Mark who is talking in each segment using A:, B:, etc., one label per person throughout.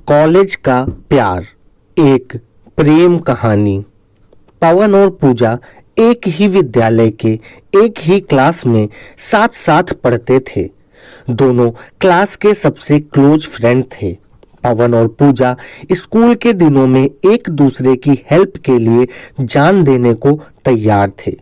A: College का प्यार, एक प्रेम कहानी। पवन और पूजा एक ही विद्यालय के एक ही क्लास में साथ साथ पढ़ते थे। दोनों क्लास के सबसे क्लोज फ्रेंड थे। पवन और पूजा स्कूल के दिनों में एक दूसरे की हेल्प के लिए जान देने को तैयार थे।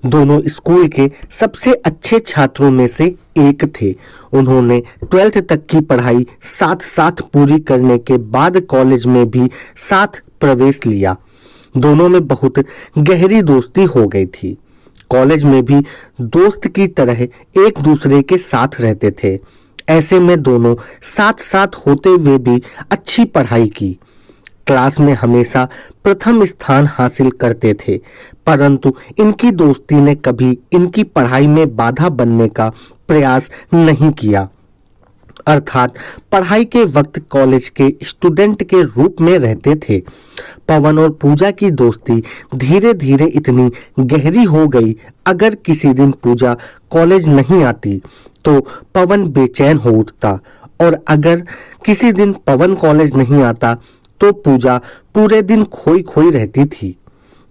A: दोनों स्कूल के सबसे अच्छे छात्रों में से एक थे। उन्होंने 12th तक की पढ़ाई साथ साथ पूरी करने के बाद कॉलेज में भी साथ प्रवेश लिया। दोनों में बहुत गहरी दोस्ती हो गई थी। कॉलेज में भी दोस्त की तरह एक दूसरे के साथ रहते थे। ऐसे में दोनों साथ साथ होते हुए भी अच्छी पढ़ाई की। क्लास में हमेशा प्रथम स्थान हासिल करते थे, परंतु इनकी दोस्ती ने कभी इनकी पढ़ाई में बाधा बनने का प्रयास नहीं किया। अर्थात पढ़ाई के वक्त कॉलेज के स्टूडेंट के रूप में रहते थे। पवन और पूजा की दोस्ती धीरे धीरे इतनी गहरी हो गई, अगर किसी दिन पूजा कॉलेज नहीं आती तो पवन बेचैन हो उठता, और अगर किसी दिन पवन कॉलेज नहीं आता तो पूजा पूरे दिन खोई खोई रहती थी।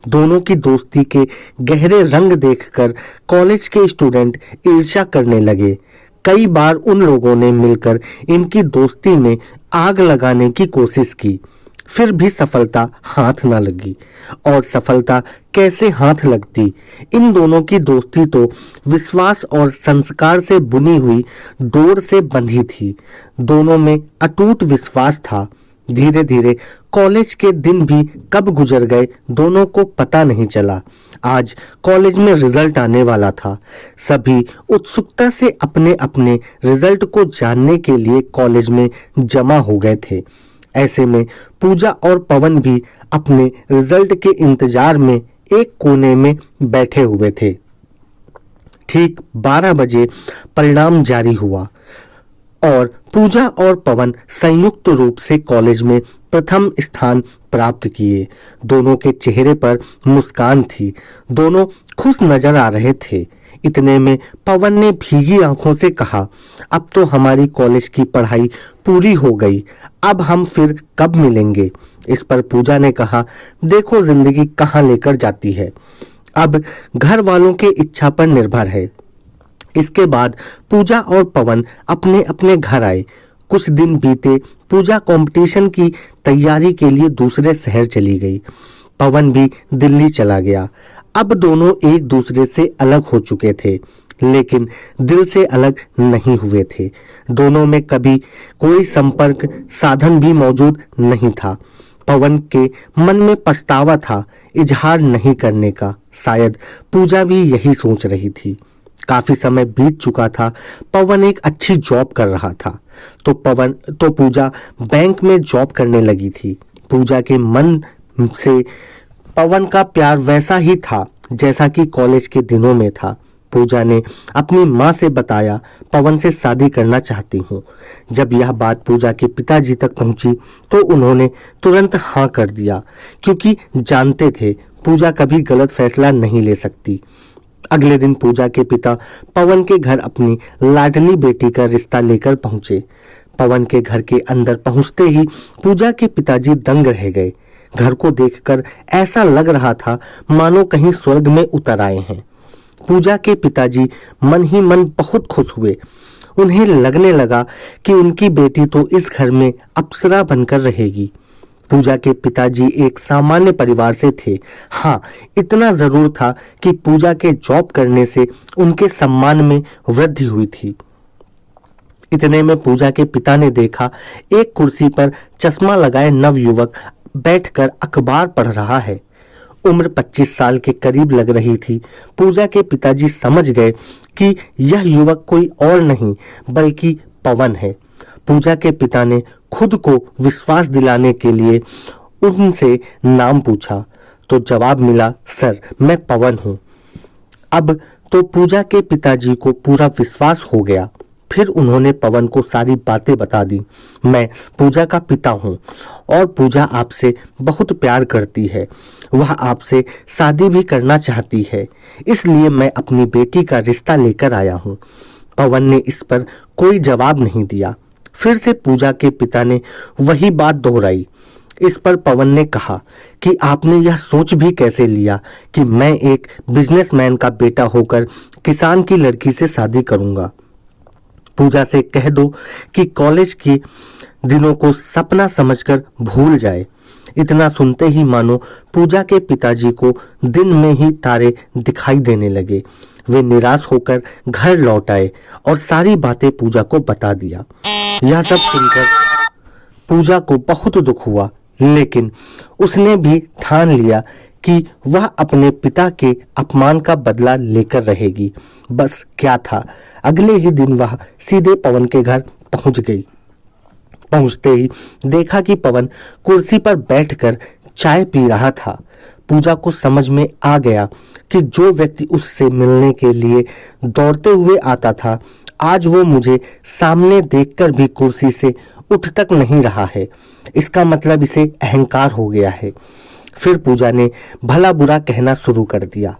A: दोनों की दोस्ती के गहरे रंग देखकर कॉलेज के स्टूडेंट ईर्ष्या करने लगे। कई बार उन लोगों ने मिलकर इनकी दोस्ती में आग लगाने की कोशिश की, फिर भी सफलता हाथ न लगी। और सफलता कैसे हाथ लगती? इन दोनों की दोस्ती तो विश्वास और संस्कार से बुनी हुई डोर से बंधी थी। दोनों में अटूट विश्वास था। धीरे धीरे कॉलेज के दिन भी कब गुजर गए दोनों को पता नहीं चला। आज कॉलेज में रिजल्ट आने वाला था। सभी उत्सुकता से अपने अपने रिजल्ट को जानने के लिए कॉलेज में जमा हो गए थे। ऐसे में पूजा और पवन भी अपने रिजल्ट के इंतजार में एक कोने में बैठे हुए थे। ठीक 12 बजे परिणाम जारी हुआ और पूजा और पवन संयुक्त रूप से कॉलेज में प्रथम स्थान प्राप्त किए। दोनों के चेहरे पर मुस्कान थी। दोनों खुश नजर आ रहे थे। इतने में पवन ने भीगी आंखों से कहा, अब तो हमारी कॉलेज की पढ़ाई पूरी हो गई, अब हम फिर कब मिलेंगे? इस पर पूजा ने कहा, देखो जिंदगी कहाँ लेकर जाती है, अब घर वालों के इच्छा पर निर्भर है। इसके बाद पूजा और पवन अपने अपने घर आए। कुछ दिन बीते। पूजा कंपटीशन की तैयारी के लिए दूसरे शहर चली गई। पवन भी दिल्ली चला गया। अब दोनों एक दूसरे से अलग हो चुके थे, लेकिन दिल से अलग नहीं हुए थे। दोनों में कभी कोई संपर्क साधन भी मौजूद नहीं था। पवन के मन में पछतावा था इजहार नहीं करने का। शायद पूजा भी यही सोच रही थी। काफी समय बीत चुका था। पवन एक अच्छी जॉब कर रहा था तो पूजा बैंक में जॉब करने लगी थी। पूजा के मन से पवन का प्यार वैसा ही था जैसा कि कॉलेज के दिनों में था। पूजा ने अपनी माँ से बताया, पवन से शादी करना चाहती हूँ। जब यह बात पूजा के पिताजी तक पहुंची तो उन्होंने तुरंत हाँ कर दिया, क्योंकि जानते थे पूजा कभी गलत फैसला नहीं ले सकती। अगले दिन पूजा के पिता पवन के घर अपनी लाडली बेटी का रिश्ता लेकर पहुंचे। पवन के घर के अंदर पहुंचते ही पूजा के पिताजी दंग रह गए। घर को देखकर ऐसा लग रहा था मानो कहीं स्वर्ग में उतर आए हैं। पूजा के पिताजी मन ही मन बहुत खुश हुए। उन्हें लगने लगा कि उनकी बेटी तो इस घर में अप्सरा बनकर रहेगी। पूजा के पिताजी एक सामान्य परिवार से थे। हाँ, इतना जरूर था कि पूजा के जॉब करने से उनके सम्मान में वृद्धि हुई थी। इतने में पूजा के पिता ने देखा एक कुर्सी पर चश्मा लगाए नवयुवक बैठकर अखबार पढ़ रहा है। उम्र 25 साल के करीब लग रही थी। पूजा के पिताजी समझ गए कि यह युवक कोई और नहीं बल्कि पवन है। पूजा के पिता ने खुद को विश्वास दिलाने के लिए उनसे नाम पूछा तो जवाब मिला, सर मैं पवन हूँ। अब तो पूजा के पिताजी को पूरा विश्वास हो गया। फिर उन्होंने पवन को सारी बातें बता दी। मैं पूजा का पिता हूँ और पूजा आपसे बहुत प्यार करती है। वह आपसे शादी भी करना चाहती है, इसलिए मैं अपनी बेटी का रिश्ता लेकर आया हूँ। पवन ने इस पर कोई जवाब नहीं दिया। फिर से पूजा के पिता ने वही बात दोहराई। इस पर पवन ने कहा कि आपने यह सोच भी कैसे लिया कि मैं एक बिजनेसमैन का बेटा होकर किसान की लड़की से शादी करूंगा। पूजा से कह दो कि कॉलेज के दिनों को सपना समझकर भूल जाए। इतना सुनते ही मानो पूजा के पिताजी को दिन में ही तारे दिखाई देने लगे। वे निराश होकर घर लौट आए और सारी बातें पूजा को बता दिया। यह सब सुनकर पूजा को बहुत दुख हुआ, लेकिन उसने भी ठान लिया कि वह अपने पिता के अपमान का बदला लेकर रहेगी। बस क्या था, अगले ही दिन वह सीधे पवन के घर पहुंच गई। पहुंचते ही देखा कि पवन कुर्सी पर बैठकर चाय पी रहा था। पूजा को समझ में आ गया कि जो व्यक्ति उससे मिलने के लिए दौड़ते हुए आता था, आज वो मुझे सामने देखकर भी कुर्सी से उठ तक नहीं रहा है। इसका मतलब इसे अहंकार हो गया है। फिर पूजा ने भला बुरा कहना शुरू कर दिया।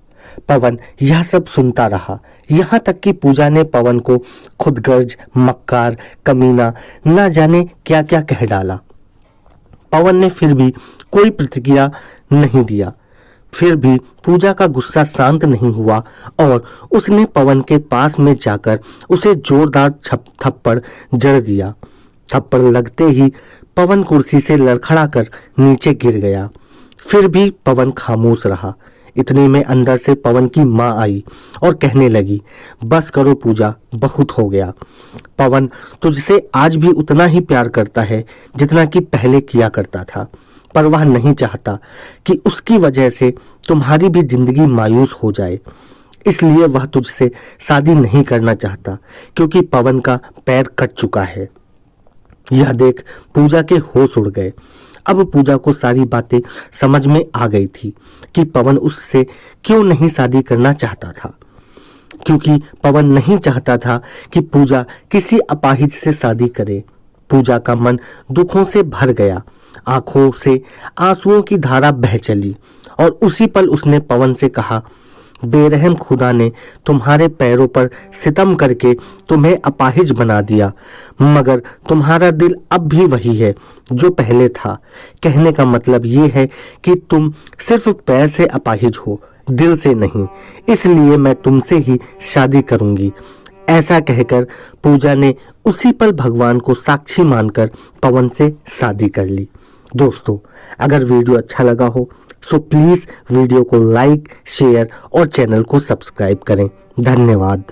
A: पवन यह सब सुनता रहा, यहाँ तक कि पूजा ने पवन को खुदगर्ज, मक्कार, कमीना, न जाने क्या क्या कह डाला। पवन ने फिर भी कोई प्रतिक्रिया नहीं दिया। फिर भी पूजा का गुस्सा शांत नहीं हुआ और उसने पवन के पास में जाकर उसे जोरदार थप्पड़ जड़ दिया। थप्पड़ लगते ही पवन कुर्सी से लड़खड़ा कर नीचे गिर गया। फिर भी पवन खामोश रहा। इतने में अंदर से पवन की माँ आई और कहने लगी, बस करो पूजा, बहुत हो गया। पवन तुझसे आज भी उतना ही प्यार करता है जितना कि पहले किया करता था, पर वह नहीं चाहता कि उसकी वजह से तुम्हारी भी जिंदगी मायूस हो जाए। इसलिए वह तुझसे शादी नहीं करना चाहता, क्योंकि पवन का पैर कट चुका है। यह देख पूजा के होश उड़ गए। अब पूजा को सारी बातें समझ में आ गई थी कि पवन उससे क्यों नहीं शादी करना चाहता था। क्योंकि पवन नहीं चाहता था कि पूजा किसी अपाहिज से शादी करे। पूजा का मन दुखों से भर गया। आंखों से आंसुओं की धारा बह चली और उसी पल उसने पवन से कहा, बेरहम खुदा ने तुम्हारे पैरों पर सितम करके तुम्हें अपाहिज बना दिया, मगर तुम्हारा दिल अब भी वही है जो पहले था। कहने का मतलब ये है कि तुम सिर्फ पैर से अपाहिज हो, दिल से नहीं। इसलिए मैं तुमसे ही शादी करूंगी। ऐसा कहकर पूजा ने उसी पल भगवान को साक्षी मानकर पवन से शादी कर ली। दोस्तों, अगर वीडियो अच्छा लगा हो सो प्लीज वीडियो को लाइक, शेयर और चैनल को सब्सक्राइब करें। धन्यवाद।